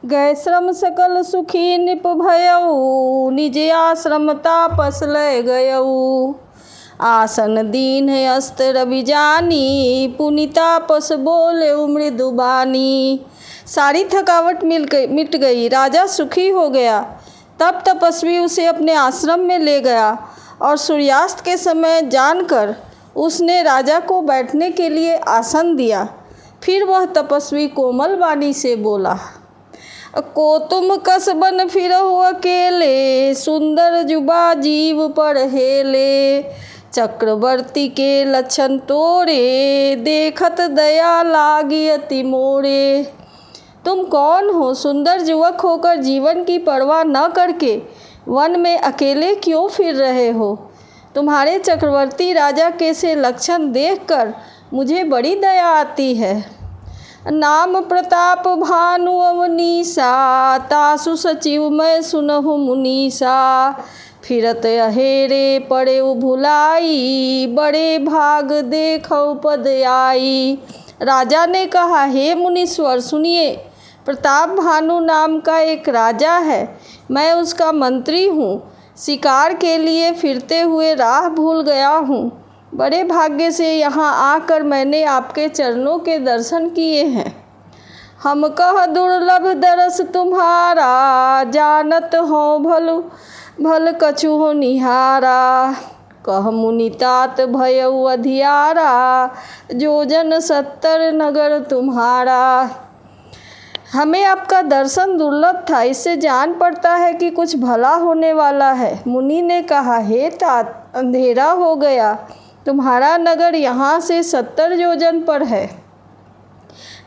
गए श्रम सकल सुखी निप भयऊ, निज आश्रम तापस लय गयऊ। आसन दीन है अस्त्र रवि जानी, पुनि तापस बोले मृदु बानी। सारी थकावट मिट गई, राजा सुखी हो गया। तब तपस्वी उसे अपने आश्रम में ले गया और सूर्यास्त के समय जानकर उसने राजा को बैठने के लिए आसन दिया। फिर वह तपस्वी कोमल वाणी से बोला, को तुम कसबन फिरहु अकेले, सुंदर जुबा जीव पर हेले। चक्रवर्ती के लक्षण तोरे, देखत दया लागी अति मोरे। तुम कौन हो? सुंदर युवक होकर जीवन की परवाह न करके वन में अकेले क्यों फिर रहे हो? तुम्हारे चक्रवर्ती राजा के से लक्षण देखकर मुझे बड़ी दया आती है। नाम प्रताप भानु अवनीसा, तासु सचिव मैं सुनहु मुनीसा। फिरत अहेरे पड़े भुलाई, बड़े भाग देखौ पद आई। राजा ने कहा, हे मुनीश्वर सुनिए, प्रताप भानु नाम का एक राजा है, मैं उसका मंत्री हूँ। शिकार के लिए फिरते हुए राह भूल गया हूँ। बड़े भाग्य से यहाँ आकर मैंने आपके चरणों के दर्शन किए हैं। हम कह दुर्लभ दरस तुम्हारा, जानत हो भल कछु हो निहारा। कह मुनि तात भयउ अधियारा, जो जन 70 नगर तुम्हारा। हमें आपका दर्शन दुर्लभ था, इससे जान पड़ता है कि कुछ भला होने वाला है। मुनि ने कहा, हे तात, अंधेरा हो गया, तुम्हारा नगर यहाँ से 70 योजन पर है।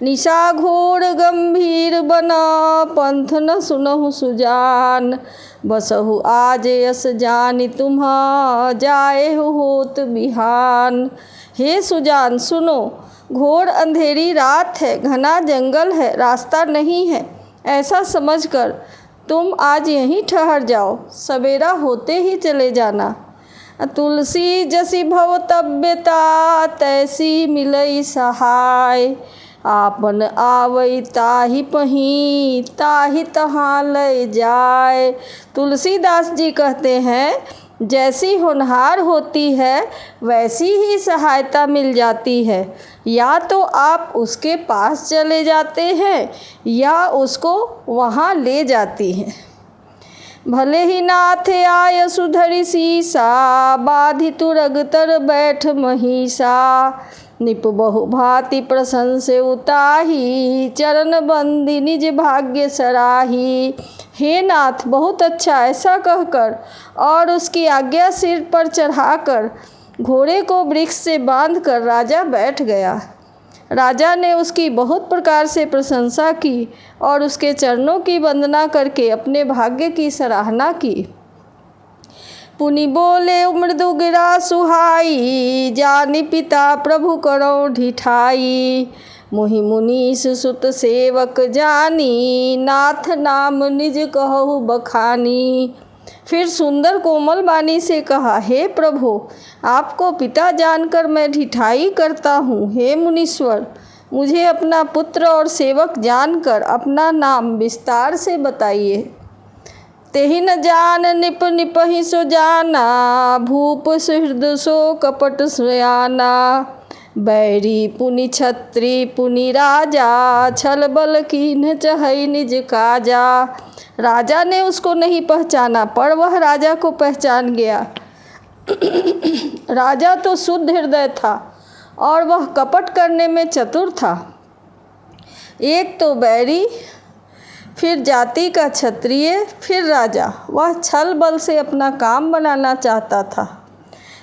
निशा घोर गंभीर बना, पंथ न सुनहु सुजान। बसहु आज यस जानि तुम्हा, जाए होत बिहान। हे सुजान सुनो, घोर अंधेरी रात है, घना जंगल है, रास्ता नहीं है। ऐसा समझकर तुम आज यहीं ठहर जाओ, सवेरा होते ही चले जाना। तुलसी जसी भवतव्यता, तैसी मिलई सहाय। आपन आवई ताहि पहीं, ताहि तहाँ लय जाय। तुलसीदास जी कहते हैं, जैसी होनहार होती है वैसी ही सहायता मिल जाती है। या तो आप उसके पास चले जाते हैं या उसको वहाँ ले जाती हैं। भले ही नाथ आय सुधरि सीसा, बाधि तुरगतर बैठ महिषा। निप बहु भांति प्रशंसे उताही, चरण बंदी निज भाग्य सराही। हे नाथ, बहुत अच्छा, ऐसा कहकर और उसकी आज्ञा सिर पर चढ़ाकर घोड़े को वृक्ष से बांधकर राजा बैठ गया। राजा ने उसकी बहुत प्रकार से प्रशंसा की और उसके चरणों की वंदना करके अपने भाग्य की सराहना की। पुनि बोले मृदु गिरा सुहाई, जानि पिता प्रभु करो ढिठाई। मोहि मुनीस सुत सेवक जानी, नाथ नाम निज कहु बखानी। फिर सुंदर कोमल वाणी से कहा, हे प्रभु, आपको पिता जानकर मैं ढिठाई करता हूँ। हे मुनीश्वर, मुझे अपना पुत्र और सेवक जानकर अपना नाम विस्तार से बताइए। तेहि न जान निप निपहि सो जाना, भूप सुहृद सो कपट सुयाना। बैरी पुनि छत्री पुनि राजा, छल बल कीन्ह चहई निज काजा। राजा ने उसको नहीं पहचाना, पर वह राजा को पहचान गया। राजा तो शुद्ध हृदय था और वह कपट करने में चतुर था। एक तो बैरी, फिर जाति का क्षत्रिय, फिर राजा। वह छल बल से अपना काम बनाना चाहता था।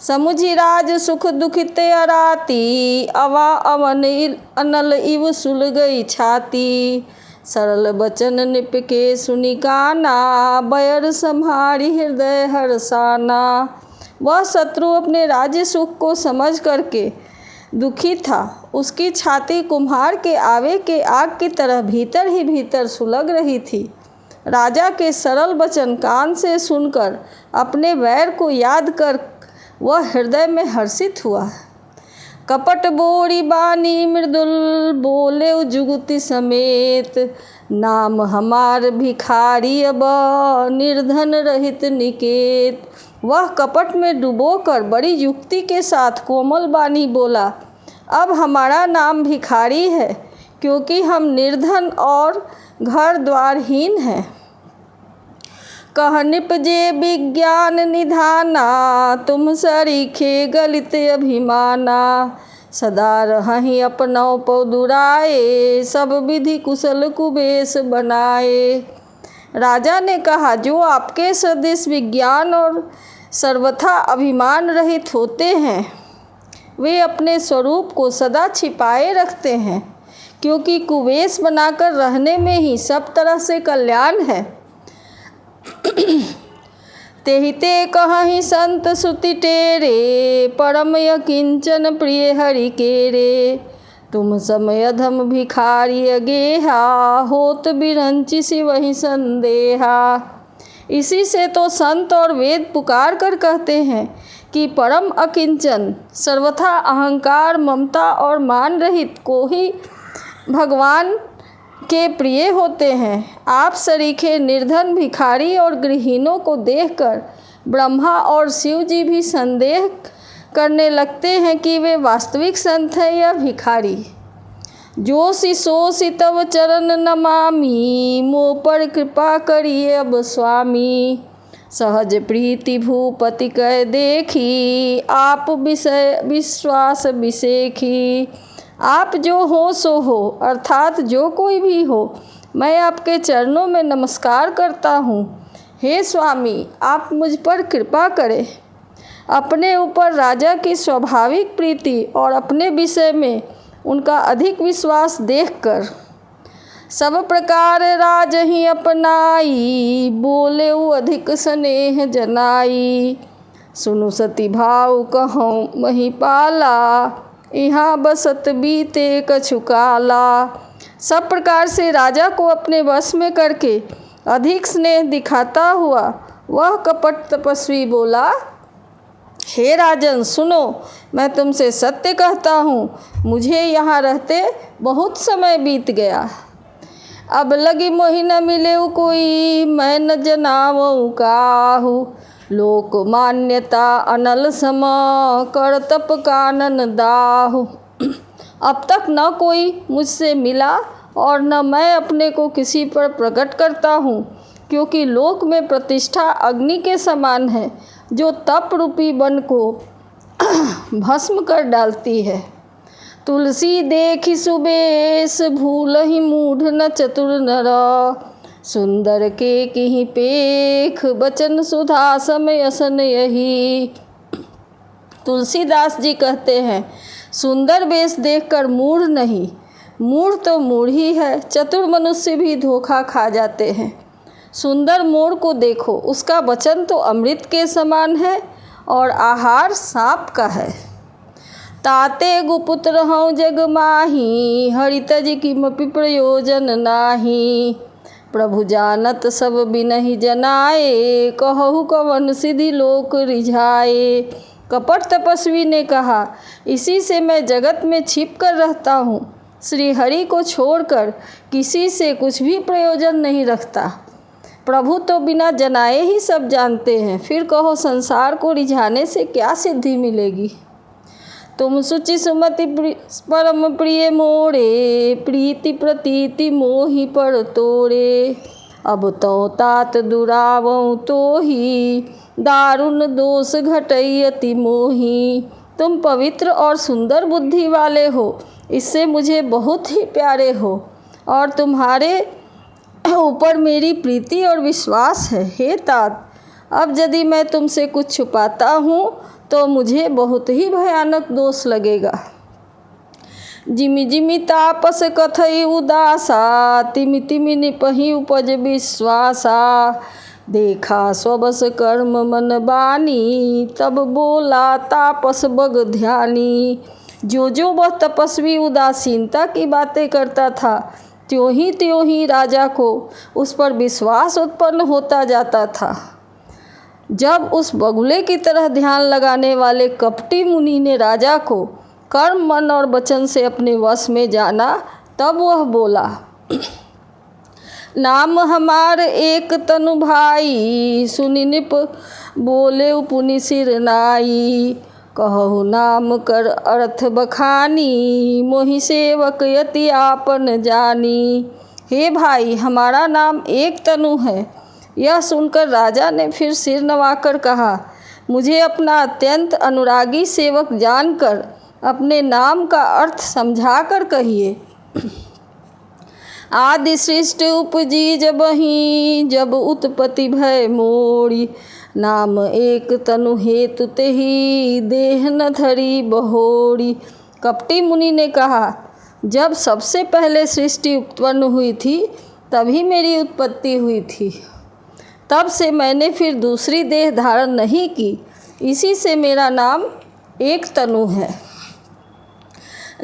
समुझी राज सुख दुखित अराती, अवा अवन अनल इव सुल गई छाती। सरल बचन निप के सुनि काना, बयर संहारी हृदय हरसाना। वह शत्रु अपने राज्य सुख को समझ करके दुखी था। उसकी छाती कुम्हार के आवे के आग की तरह भीतर ही भीतर सुलग रही थी। राजा के सरल वचन कान से सुनकर अपने वैर को याद कर वह हृदय में हर्षित हुआ। कपट बोरी बानी मृदुल, बोले जुगति समेत। नाम हमार भिखारी अब निर्धन रहित निकेत। वह कपट में डुबोकर बड़ी युक्ति के साथ कोमल बानी बोला, अब हमारा नाम भिखारी है, क्योंकि हम निर्धन और घर द्वारहीन हैं। कह निपजे विज्ञान निधाना, तुम सरीखे गलित अभिमाना। सदा रहहि अपनौ पौदुराए, सब विधि कुशल कुबेश बनाए। राजा ने कहा, जो आपके सदृश विज्ञान और सर्वथा अभिमान रहित होते हैं, वे अपने स्वरूप को सदा छिपाए रखते हैं, क्योंकि कुबेश बनाकर रहने में ही सब तरह से कल्याण है। तेहिते कहहि संत सुति टेरे, परम यकिंचन प्रिय हरि केरे। तुम समय अधम भिखारी अगेहा, होत बिरंचि सिवहि संदेहा। इसी से तो संत और वेद पुकार कर कहते हैं कि परम अकिंचन, सर्वथा अहंकार, ममता और मान रहित को ही भगवान के प्रिय होते हैं। आप सरीखे निर्धन, भिखारी और गृहीणों को देखकर ब्रह्मा और शिव जी भी संदेह करने लगते हैं कि वे वास्तविक संत हैं या भिखारी। जो सो तव चरण नमामि, मो पर कृपा करिए अब स्वामी। सहज प्रीति भूपति कह देखी, आप विषय विश्वास विसेखी। आप जो हो सो हो, अर्थात जो कोई भी हो, मैं आपके चरणों में नमस्कार करता हूँ। हे स्वामी, आप मुझ पर कृपा करें। अपने ऊपर राजा की स्वाभाविक प्रीति और अपने विषय में उनका अधिक विश्वास देखकर सब प्रकार राजहि अपनाई, बोले अधिक स्नेह जनाई। सुनु सती भाव कहूँ महिपाला, यहाँ बसत बीते कछु काला। सब प्रकार से राजा को अपने वश में करके अधिक स्नेह दिखाता हुआ वह कपट तपस्वी बोला, हे राजन सुनो, मैं तुमसे सत्य कहता हूँ, मुझे यहाँ रहते बहुत समय बीत गया। अब लगी मोहि न मिले कोई, मैं न जनावऊ काहू। लोक मान्यता अनल सम, कर तप कानन दाहू। अब तक न कोई मुझसे मिला और न मैं अपने को किसी पर प्रकट करता हूँ, क्योंकि लोक में प्रतिष्ठा अग्नि के समान है, जो तप रूपी वन को भस्म कर डालती है। तुलसी देखि सुबेश, भूलहि मूढ़ न चतुर नर। सुंदर के किहि पेख, बचन सुधा समय असन यही। तुलसीदास जी कहते हैं, सुंदर वेश देखकर मूढ़ नहीं, मूढ़ तो मूढ़ ही है, चतुर मनुष्य भी धोखा खा जाते हैं। सुंदर मोर को देखो, उसका वचन तो अमृत के समान है और आहार सांप का है। ताते गुपुत्र हूँ जग माही, हरि तज किमपि प्रयोजन नाही। प्रभु जानत सब बिनहि जनाए, कहु कवन सिद्धि लोक रिझाए। कपट तपस्वी ने कहा, इसी से मैं जगत में छिप कर रहता हूँ, श्री हरि को छोड़कर किसी से कुछ भी प्रयोजन नहीं रखता। प्रभु तो बिना जनाए ही सब जानते हैं, फिर कहो संसार को रिझाने से क्या सिद्धि मिलेगी। तुम सुचि सुमति परम प्रिय मोरे, प्रीति प्रतीति मोहि पर तोरे। अब तो तात दुरावऊ तो ही, दारुण दोष घटई अति मोही। तुम पवित्र और सुंदर बुद्धि वाले हो, इससे मुझे बहुत ही प्यारे हो, और तुम्हारे ऊपर मेरी प्रीति और विश्वास है। हे तात, अब यदि मैं तुमसे कुछ छुपाता हूँ तो मुझे बहुत ही भयानक दोष लगेगा। जिमि जिमि तापस कथई उदासा, तिमि तिमि निपहि उपज विश्वासा। देखा स्वबस कर्म मन बानी, तब बोला तापस बग ध्यानी। जो वह तपस्वी उदासीनता की बातें करता था, त्यों ही राजा को उस पर विश्वास उत्पन्न होता जाता था। जब उस बगुले की तरह ध्यान लगाने वाले कपटी मुनि ने राजा को कर्म, मन और वचन से अपने वश में जाना, तब वह बोला, नाम हमार एक तनु भाई, सुनि निप बोले पुनि सिर नाई। कहु नाम कर अर्थ बखानी, मोहि सेवक यति आपन जानी। हे भाई, हमारा नाम एक तनु है। यह सुनकर राजा ने फिर सिर नवाकर कहा, मुझे अपना अत्यंत अनुरागी सेवक जानकर अपने नाम का अर्थ समझाकर कहिए। आदि सृष्टि उपजी जबहि, जब उत्पत्ति भय मोरी। नाम एक तनु हेतु तेहि, देह न धरी बहोरी। कपटी मुनि ने कहा, जब सबसे पहले सृष्टि उत्पन्न हुई थी तभी मेरी उत्पत्ति हुई थी। तब से मैंने फिर दूसरी देह धारण नहीं की, इसी से मेरा नाम एक तनु है।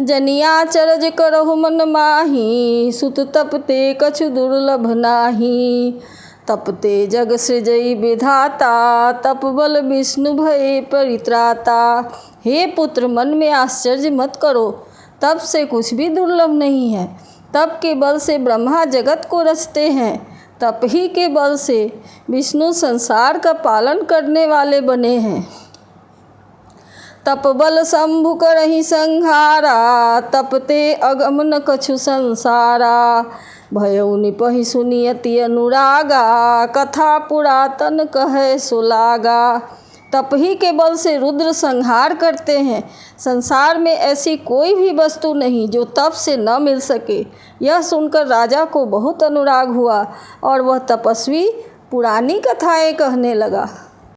जनिया चरज करहु मन माही, सुत तपते कछु दुर्लभ नाही। तपते जग सृजई विधाता, तप बल विष्णु भये परित्राता। हे पुत्र, मन में आश्चर्य मत करो, तप से कुछ भी दुर्लभ नहीं है। तप के बल से ब्रह्मा जगत को रचते हैं, तप ही के बल से विष्णु संसार का पालन करने वाले बने हैं। तप बल शंभु करहि संहारा, तपते अगम न कछु संसारा। भयउ निपहि सुनि अति अनुरागा, कथा पुरातन कहे सुलागा। तप ही के बल से रुद्र संहार करते हैं। संसार में ऐसी कोई भी वस्तु नहीं जो तप से न मिल सके। यह सुनकर राजा को बहुत अनुराग हुआ और वह तपस्वी पुरानी कथाएं कहने लगा।